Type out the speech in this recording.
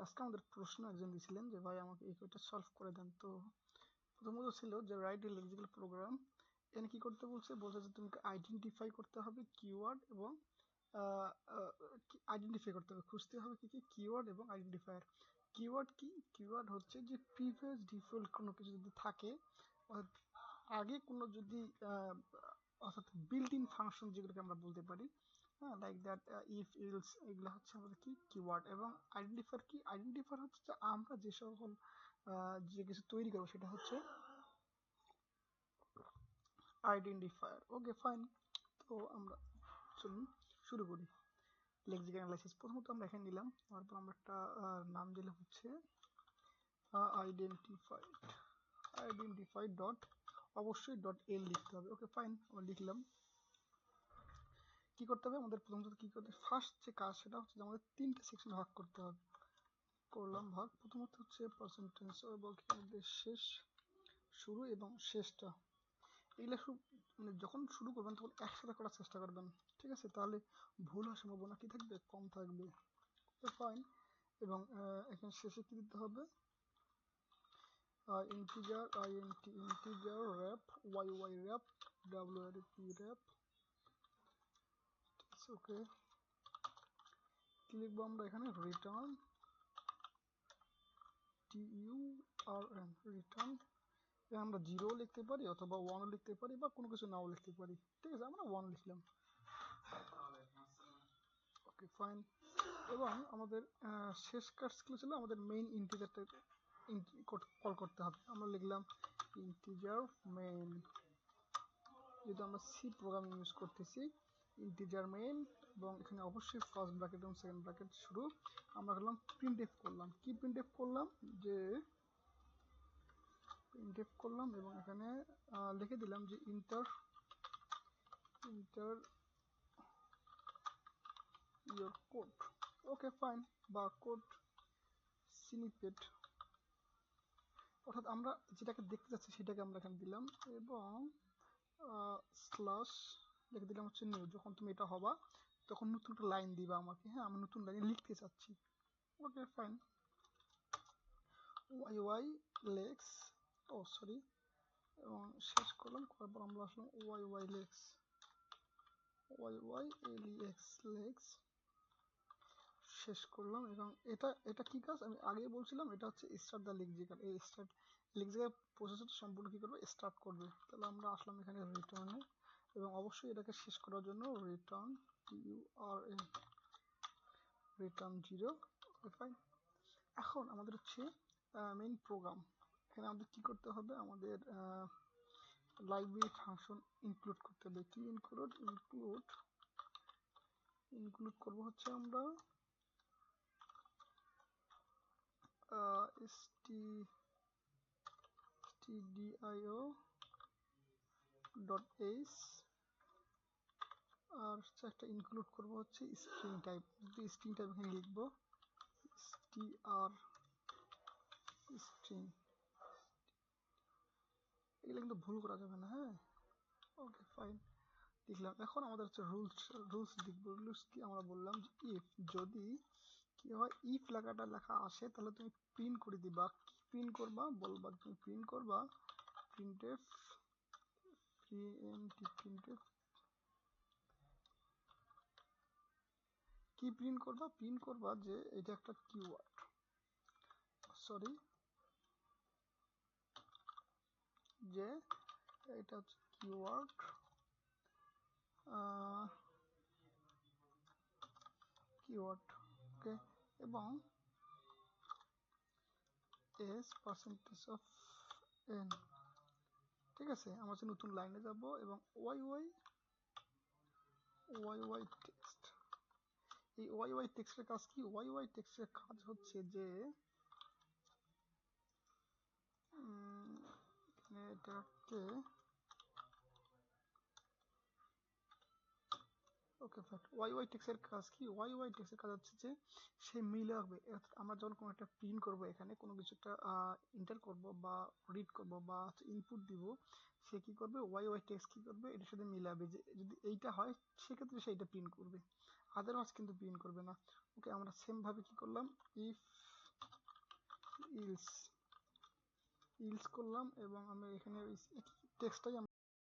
আজকে আমাদের প্রশ্ন একজন দিয়েছিলেন যে ভাই আমাকে এই কোডটা সলভ করে দেন। তো প্রথমত ছিল যে রাইট এ লেক্সিক্যাল প্রোগ্রাম। এখানে কি করতে বলছে যে তোমাকে আইডেন্টিফাই করতে হবে কিওয়ার্ড এবং আইডেন্টিফাই করতে হবে, খুঁজতে হবে কি কি কিওয়ার্ড এবং আইডেন্টিফায়ার। কিওয়ার্ড কি? কিওয়ার্ড হচ্ছে যে প্রিভিয়াস ডিফল্ট কোনো কিছু যদি থাকে, আগে কোনো যদি অর্থাৎ বিল্ট ইন ফাংশন যেগুলোকে আমরা বলতে পারি, হ্যাঁ, লাইক দ্যাট, ইফ এলস, এগুলো হচ্ছে আমাদের কি কিওয়ার্ড। এবং আইডেন্টিফায়ার কি? আইডেন্টিফায়ার হচ্ছে যে আমরা যে সকল যে কিছু তৈরি করবো সেটা হচ্ছে আইডেন্টিফায়ার। Okay fine. তো আমরা চলুন শুরু করি লেক্সিক্যাল অ্যানালাইসিস। প্রথমত আমরা এখানে নিলাম, তারপর আমরা একটা নাম দিলাম হচ্ছে আইডেন্টিফাইড ডট, অবশ্যই ডট এল লিখতে হবে। ওকে ফাইন, আমরা লিখলাম। কি করতে হবে আমাদের? প্রথমত কি করতে হবে, ফার্স্ট যে কাজ সেটা হচ্ছে যে আমাদের তিনটে সেকশন ভাগ করতে হবে। করলাম ভাগ। প্রথমত হচ্ছে পার্সেন্টেজ, আমাদের শেষ, শুরু এবং শেষটা, এগুলো মানে যখন শুরু করবেন তখন একসাথে করার চেষ্টা করবেন, ঠিক আছে? তাহলে ভুল হওয়ার সম্ভাবনা কি থাকবে? কম থাকবে। ফাইন। এবং এখানে শেষে কি দিতে হবে? Integer, integer wrap, Y wrap, WRP wrap, ঠিক আছে? ওকে, কি লিখবো আমরা এখানে? Return, TURN, return. আমরা 0 লিখতে পারি অথবা 1 লিখতে পারি বা কোনো কিছু নাও লিখতে পারি, ঠিক আছে? আমরা 1 লিখলাম। Okay fine. এবং আমাদের শেষ কাজগুলো ছিল আমাদের মেইন ইন্টিজারটা কল করতে হবে। আমরা লিখলাম ইন্টিজার মেইন, যেহেতু আমরা সি প্রোগ্রাম ইউজ করতেছি, ইন্টিজার মেইন। এবং এখানে অবশ্যই ফার্স্ট ব্র্যাকেট এবং সেকেন্ড ব্র্যাকেট শুরু। আমরা করলাম প্রিন্টএফ করলাম। কি প্রিন্টএফ করলাম? যে প্রিন্টএফ করলাম এবং এখানে লিখে দিলাম যে inter your code. Okay fine, বা কোড স্নিপেট, অর্থাৎ আমরা যেটাকে দেখতে যাচ্ছি সেটাকে আমরা এখানে দিলাম। এবং স্ল্যাশ লিখে দিলাম হচ্ছে নিউ। যখন তুমি এটা হবা তখন নতুন একটা লাইন দিবা আমাকে, হ্যাঁ, আমি নতুন লাইনে লিখতে চাচ্ছি। Okay fine. ওয়াই লেক্স, ও সরি, এবং শেষ করলাম, করার পর আমরা আসলাম ওয়াই লেক্স, এলইএক্স লেক্স, শেষ করলাম। এবং এটা কি কাজ আমি আগেই বলছিলাম, এটা হচ্ছে স্টার্ট দ্য লেক্সিক্যাল। এই স্টার্ট লেক্সিক্যাল প্রসেসটা সম্পূর্ণ কি করবে? স্টার্ট করবে। তাহলে আমরা আসলাম এখানে রিটার্নে, এবং অবশ্যই এটাকে শেষ করার জন্য return, TURN, return 0। Okay fine. এখন আমাদের হচ্ছে মেইন প্রোগ্রাম। এখানে আমাদের কি করতে হবে? আমাদের লাইব্রেরি ফাংশন ইনক্লুড করতে হবে। কি ইনক্লুড করব হচ্ছে আমরা stdio ডট এইচ, আর একটা ইনক্লুড করব হচ্ছে স্ট্রিং টাইপ। যদি স্ট্রিং টাইপ এখানে লিখবো str স্ট্রিং, এগুলো কিন্তু ভুল করা যাবে না, হ্যাঁ। ওকে ফাইন, লিখলাম। এখন আমাদের হচ্ছে রুলস লিখবো। রুলস কি? আমরা বললাম যে ইফ, যদি কি হয়, ইফ লেখাটা লেখা আসে তাহলে তুমি প্রিন্ট করে দিবা। কি প্রিন্ট করবা? বলবা তুমি প্রিন্ট করবা প্রিন্টএফ, প্রিন্টএফ। কি প্রিন্ট করবা? প্রিন্ট করবা যে এটা একটা কিওয়ার্ড, সরি, যে এটা হচ্ছে কিওয়ার্ড, ওকে। এবং এস পার্সেন্টেজ অফ এন, ঠিক আছে? আমরা হচ্ছে নতুন লাইনে যাব এবং ওয়াই টেক্সট। এই ওয়াই টেক্সটের কাজ কি? ওয়াই টেক্সটের কাজ হচ্ছে যে এটাকে, ওকে ফাইন। ওয়াই টেক্সটের কাজ কি? ওয়াই টেক্সটের কাজ হচ্ছে যে সে মিলাবে। আমরা যখন কোনো একটা প্রিন্ট করব, এখানে কোনো কিছু একটা এন্টার করব বা রিড করব বা ইনপুট দিব, সে কি করবে? ওয়াই টেক্সট কি করবে? এটার সাথে মিলাবে, যে যদি এইটা হয় সেক্ষেত্রে সে এটা প্রিন্ট করবে, আদারওয়াইজ কিন্তু প্রিন্ট করবে না। ওকে, আমরা সেম ভাবে কি করলাম? ইফ ইলস করলাম এবং আমরা এখানে টেক্সটটাই